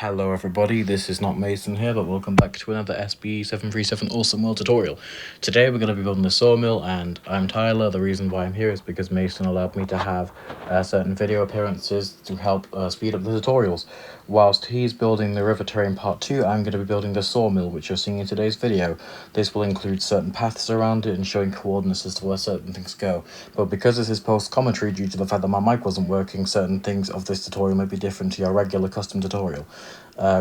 Hello everybody, this is not Mason here, but welcome back to another SB737 Awesome World tutorial. Today we're going to be building the Sawmill, and I'm Tyler. The reason why I'm here is because Mason allowed me to have certain video appearances to help speed up the tutorials. Whilst he's building the River Terrain Part 2, I'm going to be building the Sawmill, which you're seeing in today's video. This will include certain paths around it and showing coordinates as to where certain things go. But because this is post-commentary due to the fact that my mic wasn't working, certain things of this tutorial may be different to your regular custom tutorial.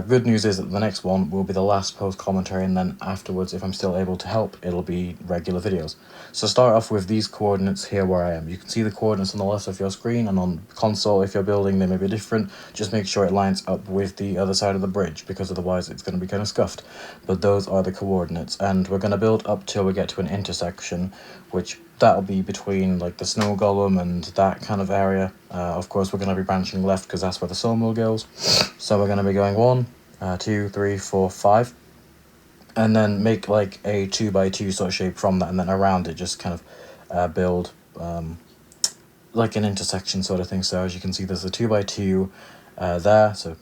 Good news is that the next one will be the last post-commentary, and then afterwards, if I'm still able to help, it'll be regular videos. So start off with these coordinates here where I am. You can see the coordinates on the left of your screen, and on console, if you're building, they may be different. Just make sure it lines up with the other side of the bridge, because otherwise it's going to be kind of scuffed. But those are the coordinates, and we're going to build up till we get to an intersection, which that'll be between like the snow golem and that kind of area. Of course, we're going to be branching left because that's where the sawmill goes. So we're going to be going 1, 2, 3, 4, 5, and then make like a 2x2 sort of shape from that, and then around it just kind of build like an intersection sort of thing. So as you can see, there's a 2x2 there, so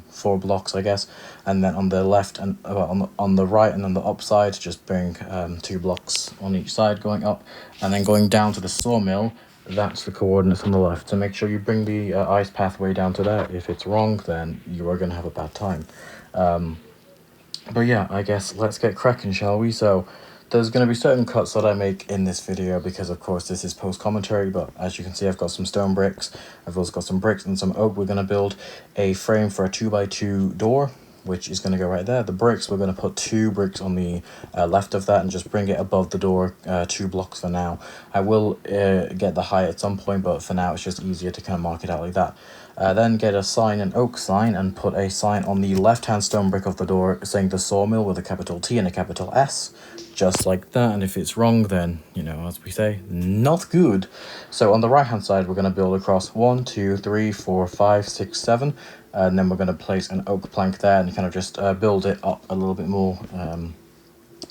4 blocks I guess, and then on the left and on the right and on the upside just bring 2 blocks on each side going up, and then going down to the sawmill. That's the coordinates on the left, so make sure you bring the ice pathway down to there. If it's wrong, then you are going to have a bad time. But yeah, I guess let's get cracking, shall we? So there's going to be certain cuts that I make in this video because, of course, this is post-commentary, but as you can see, I've got some stone bricks. I've also got some bricks and some oak. We're going to build a frame for a 2x2 door, which is going to go right there. The bricks, we're going to put 2 bricks on the left of that and just bring it above the door, 2 blocks for now. I will get the height at some point, but for now it's just easier to kind of mark it out like that. Then get a sign, an oak sign, and put a sign on the left-hand stone brick of the door saying the sawmill with a capital T and a capital S, just like that. And if it's wrong, then, as we say, not good. So on the right-hand side, we're going to build across 1, 2, 3, 4, 5, 6, 7, and then we're going to place an oak plank there and kind of just build it up a little bit more,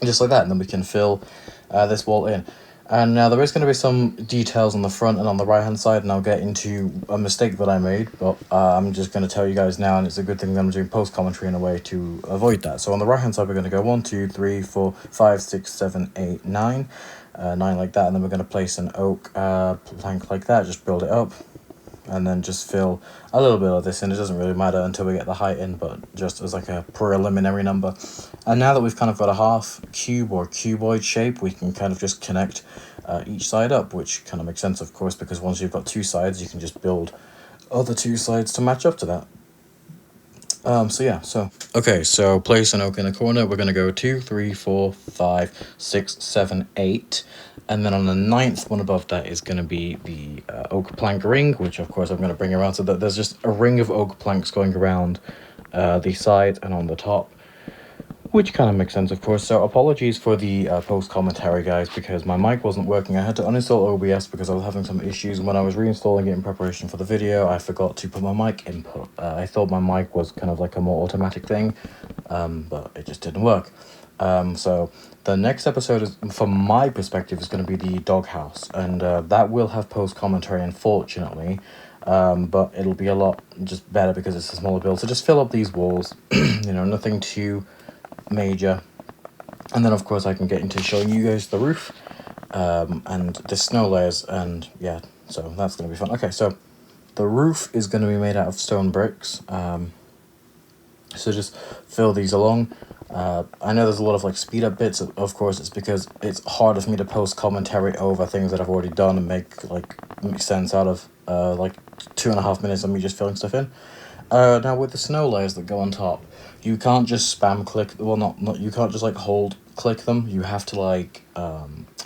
just like that, and then we can fill this wall in. And now there is going to be some details on the front and on the right hand side, and I'll get into a mistake that I made, but I'm just going to tell you guys now, and it's a good thing that I'm doing post commentary in a way to avoid that. So on the right hand side, we're going to go 1, 2, 3, 4, 5, 6, 7, 8, 9, 9 like that, and then we're going to place an oak plank like that, just build it up, and then just fill a little bit of this in. It doesn't really matter until we get the height in, but just as like a preliminary number. And now that we've kind of got a half cube or cuboid shape, we can kind of just connect each side up, which kind of makes sense, of course, because once you've got 2 sides, you can just build other 2 sides to match up to that. Okay, so place an oak in the corner. We're going to go 2, 3, 4, 5, 6, 7, 8. And then on the 9th one above that is going to be the oak plank ring, which of course I'm going to bring around so that there's just a ring of oak planks going around the side and on the top, which kind of makes sense, of course. So apologies for the post-commentary, guys, because my mic wasn't working. I had to uninstall OBS because I was having some issues. When I was reinstalling it in preparation for the video, I forgot to put my mic input. I thought my mic was kind of like a more automatic thing, but it just didn't work. So the next episode, is, from my perspective, is going to be the doghouse, and that will have post-commentary, unfortunately, but it'll be a lot just better because it's a smaller build. So just fill up these walls, nothing too major, and then of course I can get into showing you guys the roof and the snow layers, and yeah, so that's going to be fun. Okay, so the roof is going to be made out of stone bricks, so just fill these along. I know there's a lot of like speed up bits, of course it's because it's harder for me to post commentary over things that I've already done and make sense out of like 2.5 minutes of me just filling stuff in. Now with the snow layers that go on top, you can't just spam click, well not you can't just like hold click them, you have to like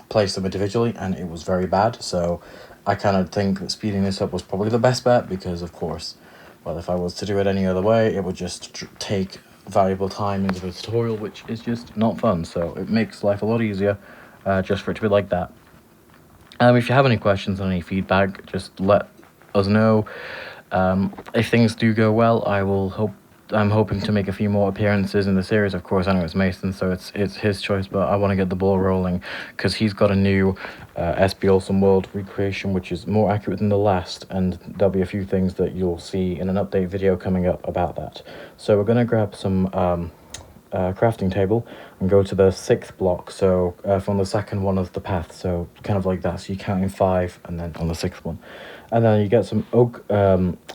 place them individually, and it was very bad. So I kind of think that speeding this up was probably the best bet, because of course, well, if I was to do it any other way, it would just take valuable time into the tutorial, which is just not fun. So it makes life a lot easier just for it to be like that. If you have any questions or any feedback, just let us know. If things do go well, I will I'm hoping to make a few more appearances in the series. Of course, I know it's Mason, so it's his choice, but I want to get the ball rolling because he's got a new SB Awesome World recreation, which is more accurate than the last, and there'll be a few things that you'll see in an update video coming up about that. So we're going to grab some crafting table and go to the 6th block, so from the second one of the path, so kind of like that, so you count in 5 and then on the 6th one, and then you get some oak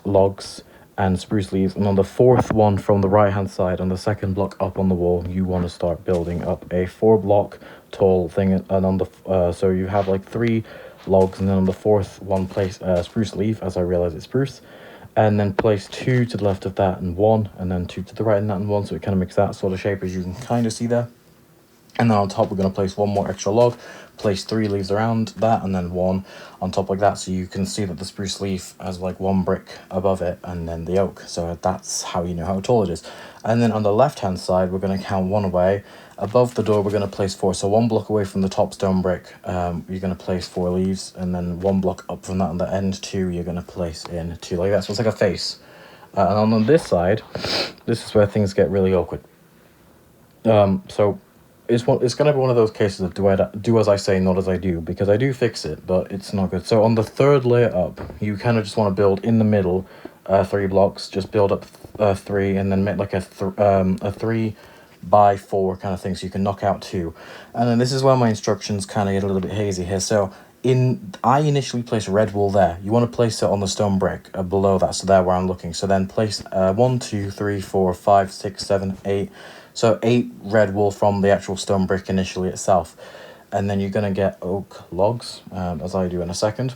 logs and spruce leaves, and on the 4th one from the right hand side on the 2nd block up on the wall, you want to start building up a 4-block tall thing, and on the so you have like 3 logs, and then on the 4th one place spruce leaf, as I realize it's spruce, and then place 2 to the left of that and 1, and then 2 to the right of that and 1, so it kind of makes that sort of shape, as you can kind of see there. And then on top we're going to place 1 more extra log, place 3 leaves around that, and then 1 on top like that, so you can see that the spruce leaf has like 1 brick above it and then the oak, so that's how you know how tall it is. And then on the left hand side we're going to count 1 away. Above the door we're going to place 4, so 1 block away from the top stone brick you're going to place 4 leaves, and then 1 block up from that on the end 2 you're going to place in 2 like that, so it's like a face. And on this side, this is where things get really awkward. So it's going to be one of those cases of do as I say, not as I do, because I do fix it, but it's not good. So on the 3rd layer up, you kind of just want to build in the middle 3 blocks, just build up 3, and then make like a 3 by 4 kind of thing, so you can knock out 2. And then this is where my instructions kind of get a little bit hazy here. So I initially place red wool there. You want to place it on the stone brick below that, so there where I'm looking. So then place 1, 2, 3, 4, 5, 6, 7, 8. So 8 red wool from the actual stone brick initially itself. And then you're going to get oak logs, as I do in a second.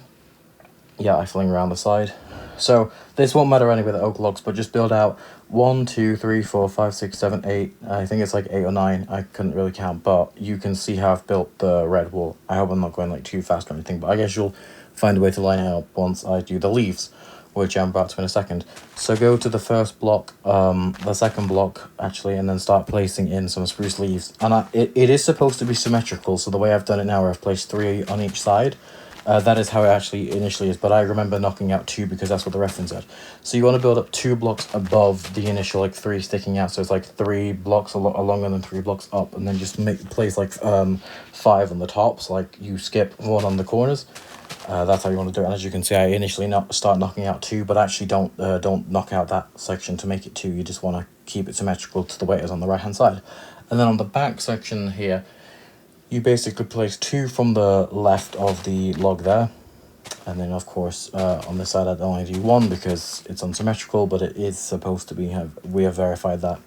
Yeah, I fling around the side. So this won't matter anyway, the oak logs, but just build out 1, 2, 3, 4, 5, 6, 7, 8. I think it's like 8 or 9. I couldn't really count, but you can see how I've built the red wool. I hope I'm not going like too fast or anything, but I guess you'll find a way to line it up once I do the leaves, which I'm about to in a second. So go to the 1st block, the 2nd block actually, and then start placing in some spruce leaves. And it is supposed to be symmetrical, so the way I've done it now, where I've placed 3 on each side, that is how it actually initially is, but I remember knocking out 2 because that's what the reference said. So you want to build up 2 blocks above the initial like 3 sticking out, so it's like 3 blocks along and then 3 blocks up, and then just place like 5 on the tops, like you skip 1 on the corners. That's how you want to do it. And as you can see, I initially start knocking out 2, but actually don't knock out that section to make it 2. You just want to keep it symmetrical to the way it is on the right hand side. And then on the back section here, you basically place 2 from the left of the log there, and then of course on this side I'd only do 1 because it's unsymmetrical, but it is supposed to be. We have verified that.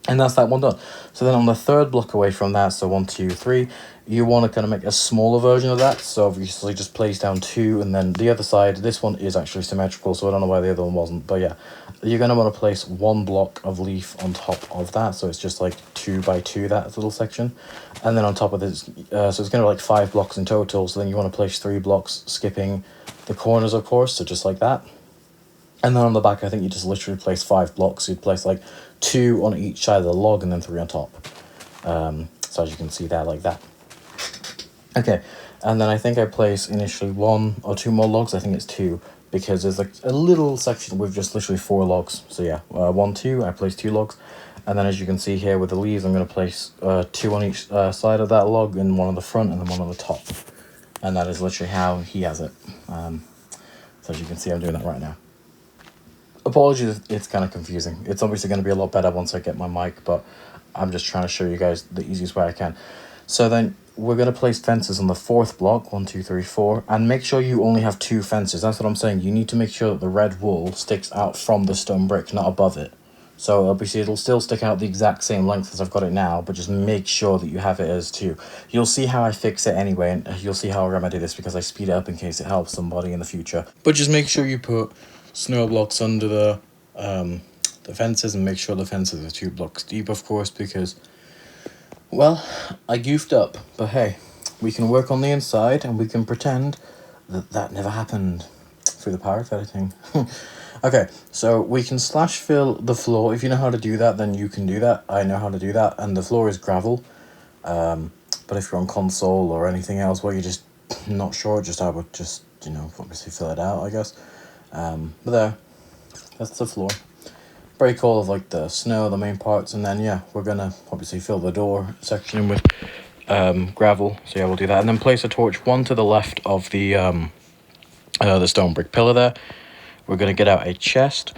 And that's that one done. So then on the 3rd block away from that, so 1, 2, 3, you want to kind of make a smaller version of that. So obviously just place down 2, and then the other side, this one is actually symmetrical, so I don't know why the other one wasn't. But yeah, you're going to want to place 1 block of leaf on top of that. So it's just like 2 by 2, that little section. And then on top of this, so it's going to be like 5 blocks in total. So then you want to place 3 blocks, skipping the corners, of course, so just like that. And then on the back, I think you just literally place 5 blocks. You'd place like 2 on each side of the log and then 3 on top. So as you can see there, like that. Okay, and then I think I place initially 1 or 2 more logs. I think it's 2, because there's like a little section with just literally 4 logs. So yeah, 1, 2, I place 2 logs. And then as you can see here with the leaves, I'm going to place 2 on each side of that log, and 1 on the front and then 1 on the top. And that is literally how he has it. So as you can see, I'm doing that right now. Apologies, it's kind of confusing. It's obviously going to be a lot better once I get my mic, but I'm just trying to show you guys the easiest way I can. So then we're going to place fences on the 4th block, 1, 2, 3, 4, and make sure you only have 2 fences. That's what I'm saying. You need to make sure that the red wool sticks out from the stone brick, not above it. So obviously it'll still stick out the exact same length as I've got it now, but just make sure that you have it as 2. You'll see how I fix it anyway, and you'll see how I remedy this because I speed it up in case it helps somebody in the future. But just make sure you put snow blocks under the fences, and make sure the fences are 2 blocks deep, of course, because, well, I goofed up. But hey, we can work on the inside and we can pretend that that never happened through the power of editing. Okay, so we can slash fill the floor. If you know how to do that, then you can do that. I know how to do that, and the floor is gravel. But if you're on console or anything else where you're just not sure, I would just, you know, obviously fill it out, I guess. But there, that's the floor. break all of like the snow, the main parts, and then yeah, we're gonna obviously fill the door section in with gravel. So yeah, we'll do that, and then place a torch one to the left of the stone brick pillar there. We're gonna get out a chest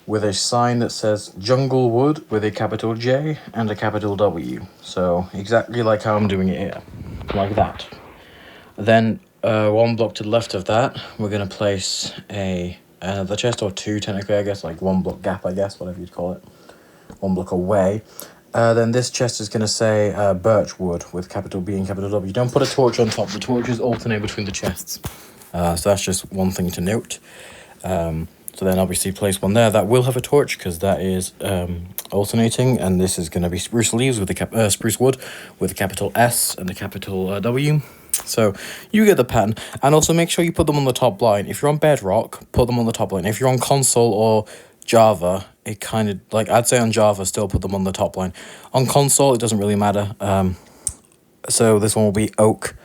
with a sign that says Jungle Wood with a capital J and a capital W. So exactly like how I'm doing it here, like that. Then one block to the left of that, we're gonna place another chest, or two technically, I guess, like one block gap, I guess, whatever you'd call it, one block away. Then this chest is gonna say birch wood with capital B and capital W. Don't put a torch on top. The torches alternate between the chests. So that's just one thing to note. So then obviously place one there that will have a torch, because that is alternating, and this is going to be spruce leaves with the spruce wood with a capital S and a capital W. So you get the pattern, and also make sure you put them on the top line. If you're on Bedrock, put them on the top line. If you're on console or Java, it kind of, like, I'd say on Java still put them on the top line. On console it doesn't really matter. So this one will be oak,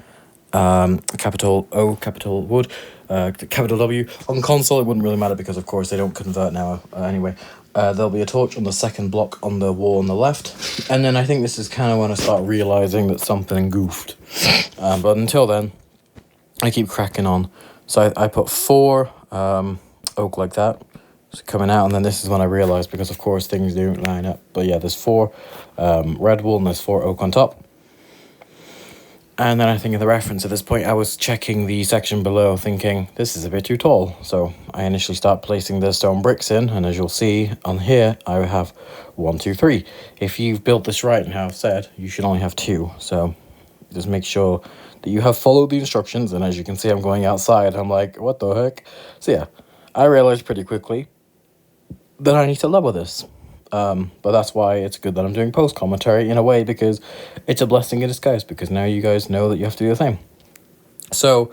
capital O, capital wood, capital W. On console it wouldn't really matter because of course they don't convert now anyway. There'll be a torch on the second block on the wall on the left, and then I think this is kind of when I start realizing that something goofed. But until then, I keep cracking on. So I put 4 oak like that, so coming out, and then this is when I realized, because of course things don't line up. But yeah, there's 4 red wool and there's 4 oak on top. And then I think in the reference at this point, I was checking the section below thinking, this is a bit too tall. So I initially start placing the stone bricks in, and as you'll see on here, I have 1, 2, 3. If you've built this right and how I've said, you should only have 2. So just make sure that you have followed the instructions, and as you can see, I'm going outside. I'm like, what the heck? So yeah, I realized pretty quickly that I need to lower this. But that's why it's good that I'm doing post commentary in a way, because it's a blessing in disguise, because now you guys know that you have to do the same. So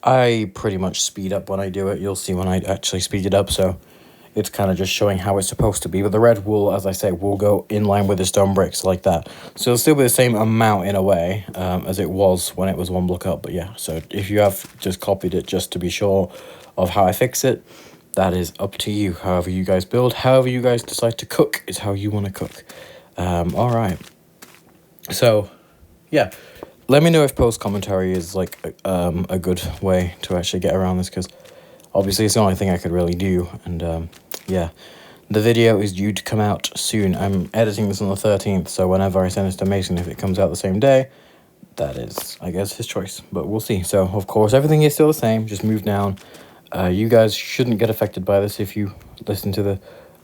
I pretty much speed up when I do it. You'll see when I actually speed it up. So it's kind of just showing how it's supposed to be. But the red wool, as I say, will go in line with the stone bricks like that. So it'll still be the same amount in a way as it was when it was 1 block up. But yeah, so if you have just copied it just to be sure of how I fix it, that is up to you. However you guys build, however you guys decide to cook is how you want to cook. All right. So, yeah. Let me know if post commentary is like a good way to actually get around this, because obviously it's the only thing I could really do. And yeah, the video is due to come out soon. I'm editing this on the 13th, so whenever I send this to Mason, if it comes out the same day, that is, I guess, his choice. But we'll see. So, of course, everything is still the same. Just move down. You guys shouldn't get affected by this if you listen to the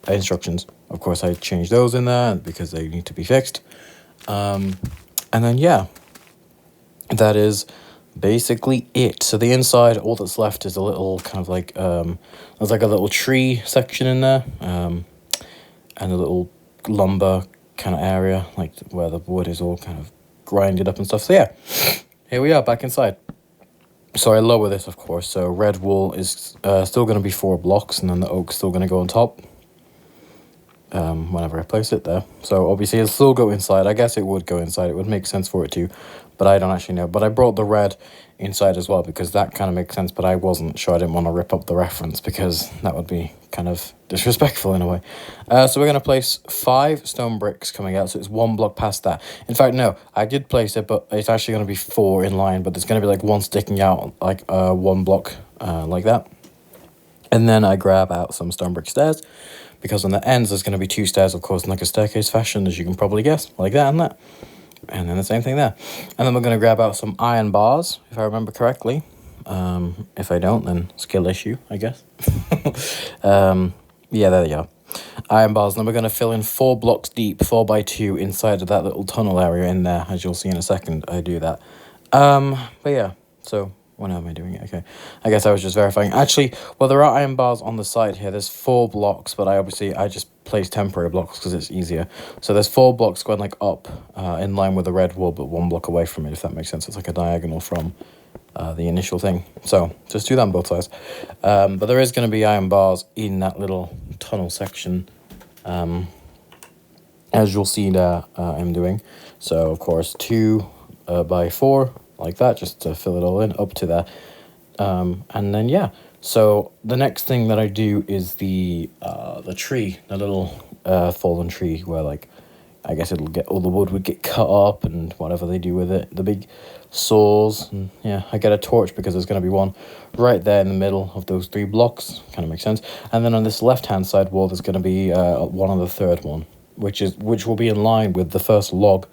instructions. Of course, I changed those in there because they need to be fixed. And then, yeah, that is basically it. So the inside, all that's left is a little kind of like, there's like a little tree section in there, and a little lumber kind of area, like where the wood is all kind of grinded up and stuff. So yeah, here we are back inside. So I lower this, of course, so red wool is still going to be 4 blocks, and then the oak's still going to go on top whenever I place it there. So obviously it'll still go inside. I guess it would go inside. It would make sense for it to, but I don't actually know. But I brought the red inside as well, because that kind of makes sense, but I wasn't sure. I didn't want to rip up the reference, because that would be kind of disrespectful in a way. So we're going to place 5 stone bricks coming out, so it's 1 block past that. In fact, no, I did place it, but it's actually going to be 4 in line, but there's going to be like 1 sticking out, like 1 block like that. And then I grab out some stone brick stairs, because on the ends there's going to be 2 stairs, of course, in like a staircase fashion, as you can probably guess, like that and that. And then the same thing there. And then we're going to grab out some iron bars, if I remember correctly. If I don't, then skill issue, I guess. Yeah, there you go. Iron bars. Then we're going to fill in 4 blocks deep, 4x2 inside of that little tunnel area in there, as you'll see in a second. I do that. But yeah, so when am I doing it? Okay, I guess I was just verifying. Actually, well, there are iron bars on the side here. There's 4 blocks, but I just place temporary blocks because it's easier. So there's 4 blocks going like up in line with the red wall, but 1 block away from it, if that makes sense. It's like a diagonal from the initial thing. So just do that on both sides. But there is going to be iron bars in that little tunnel section, as you'll see that I'm doing. So of course 2 by 4 like that, just to fill it all in up to that. And then yeah, so the next thing that I do is the tree, the little fallen tree where, like, I guess it'll get, all the wood would get cut up and whatever they do with it, the big saws. And yeah, I get a torch because there's going to be one right there in the middle of those 3 blocks. Kind of makes sense. And then on this left-hand side wall, there's going to be one on the third one, which will be in line with the first log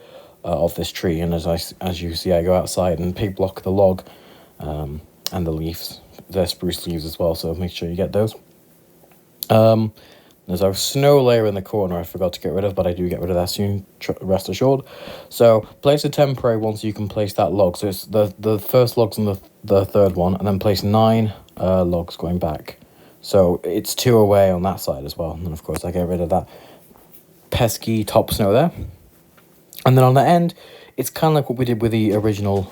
of this tree. And as you see, I go outside and pig block the log and the leaves. They're spruce leaves as well, so make sure you get those. There's a snow layer in the corner I forgot to get rid of, but I do get rid of that soon, rest assured. So place a temporary one so you can place that log. So it's the first log's on the third one, and then place 9 logs going back. So it's 2 away on that side as well. And then, of course, I get rid of that pesky top snow there. And then on the end, it's kind of like what we did with the original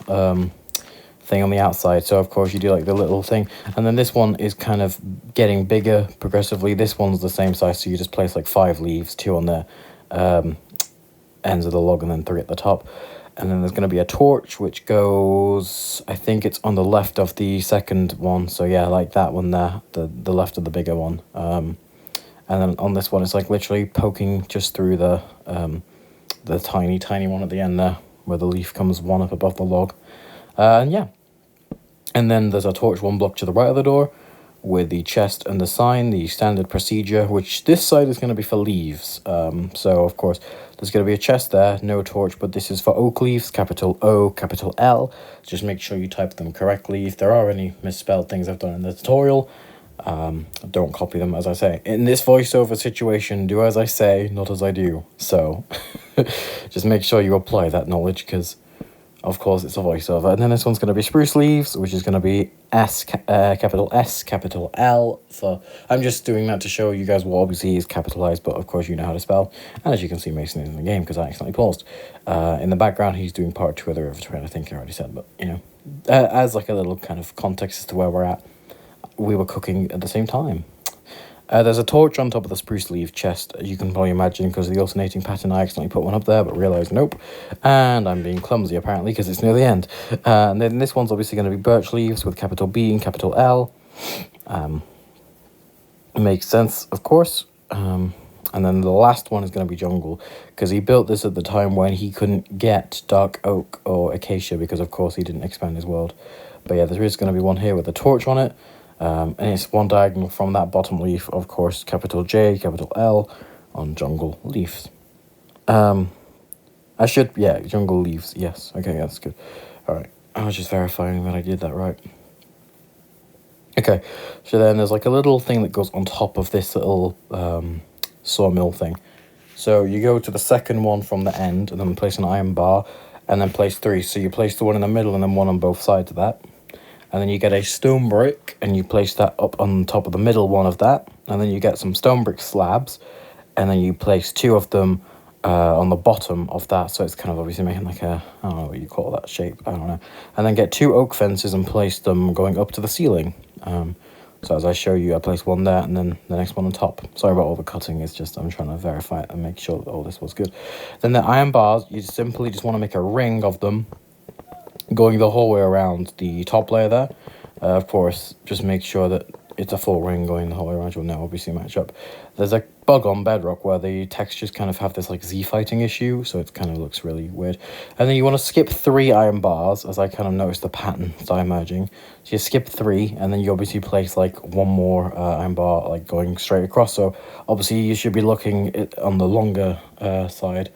thing on the outside. So of course you do like the little thing, and then this one is kind of getting bigger progressively. This one's the same size, so you just place like 5 leaves, 2 on the ends of the log and then 3 at the top. And then there's going to be a torch which goes, I think it's on the left of the second one, so yeah, like that one there, the left of the bigger one. And then on this one it's like literally poking just through the tiny one at the end there, where the leaf comes one up above the log. And yeah, and then there's a torch 1 block to the right of the door with the chest and the sign, the standard procedure, which this side is going to be for leaves. So of course there's going to be a chest there, no torch, but this is for oak leaves, capital O, capital L. Just make sure you type them correctly. If there are any misspelled things I've done in the tutorial, don't copy them. As I say, in this voiceover situation, do as I say, not as I do. So just make sure you apply that knowledge, because of course it's a voiceover. And then this one's going to be spruce leaves, which is going to be capital S, capital L. For, I'm just doing that to show you guys what obviously is capitalized, but of course you know how to spell. And as you can see, Mason is in the game because I accidentally paused. In the background, he's doing part 2 of the River Train. I think I already said, but you know, as like a little kind of context as to where we're at, we were cooking at the same time. There's a torch on top of the spruce leaf chest, as you can probably imagine, because of the alternating pattern. I accidentally put one up there, but realised nope. And I'm being clumsy, apparently, because it's near the end. And then this one's obviously going to be birch leaves with capital B and capital L. Makes sense, of course. And then the last one is going to be jungle, because he built this at the time when he couldn't get dark oak or acacia, because, of course, he didn't expand his world. But yeah, there is going to be one here with a torch on it. And it's one diagonal from that bottom leaf, of course, capital J, capital L, on jungle leaves. Jungle leaves, yes. Okay, that's good. Alright, I was just verifying that I did that right. Okay, so then there's like a little thing that goes on top of this little sawmill thing. So you go to the second one from the end, and then place an iron bar, and then place 3. So you place the one in the middle, and then one on both sides of that. And then you get a stone brick, and you place that up on top of the middle one of that. And then you get some stone brick slabs, and then you place 2 of them on the bottom of that. So it's kind of obviously making like a, I don't know what you call that shape, I don't know. And then get 2 oak fences and place them going up to the ceiling. So as I show you, I place one there, and then the next one on top. Sorry about all the cutting, it's just I'm trying to verify it and make sure that all this was good. Then the iron bars, you simply just want to make a ring of them, going the whole way around the top layer there. Of course, just make sure that it's a full ring going the whole way around. You'll now obviously match up. There's a bug on Bedrock where the textures kind of have this like Z-fighting issue, so it kind of looks really weird. And then you want to skip 3 iron bars, as I kind of noticed the pattern start emerging. So you skip 3, and then you obviously place like 1 more iron bar like going straight across. So obviously you should be looking on the longer side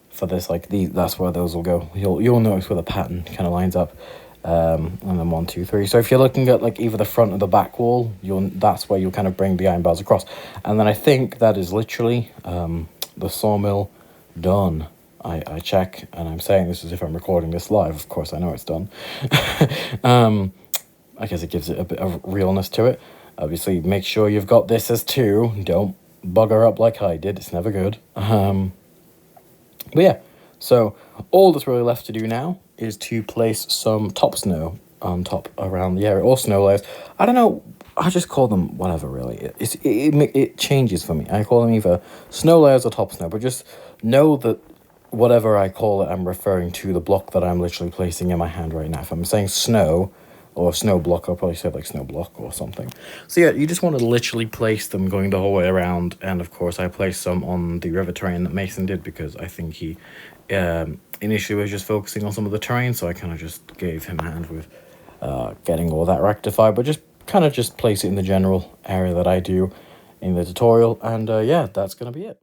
for this, like that's where those will go. You'll notice where the pattern kind of lines up, and then 1, 2, 3. So if you're looking at like either the front or the back wall, that's where you'll kind of bring the iron bars across. And then I think that is literally the sawmill done. I check, and I'm saying this as if I'm recording this live. Of course, I know it's done. I guess it gives it a bit of realness to it. Obviously, make sure you've got this as 2. Don't bugger up like I did. It's never good. But yeah, so all that's really left to do now is to place some top snow on top around the area, or snow layers. I don't know, I just call them whatever, really. It changes for me. I call them either snow layers or top snow, but just know that whatever I call it, I'm referring to the block that I'm literally placing in my hand right now. If I'm saying snow or snow block. I'll probably say like snow block or something. So yeah, you just want to literally place them going the whole way around. And of course I placed some on the river terrain that Mason did, because I think he initially was just focusing on some of the terrain, so I kind of just gave him a hand with getting all that rectified, but just kind of just place it in the general area that I do in the tutorial. And yeah, that's gonna be it.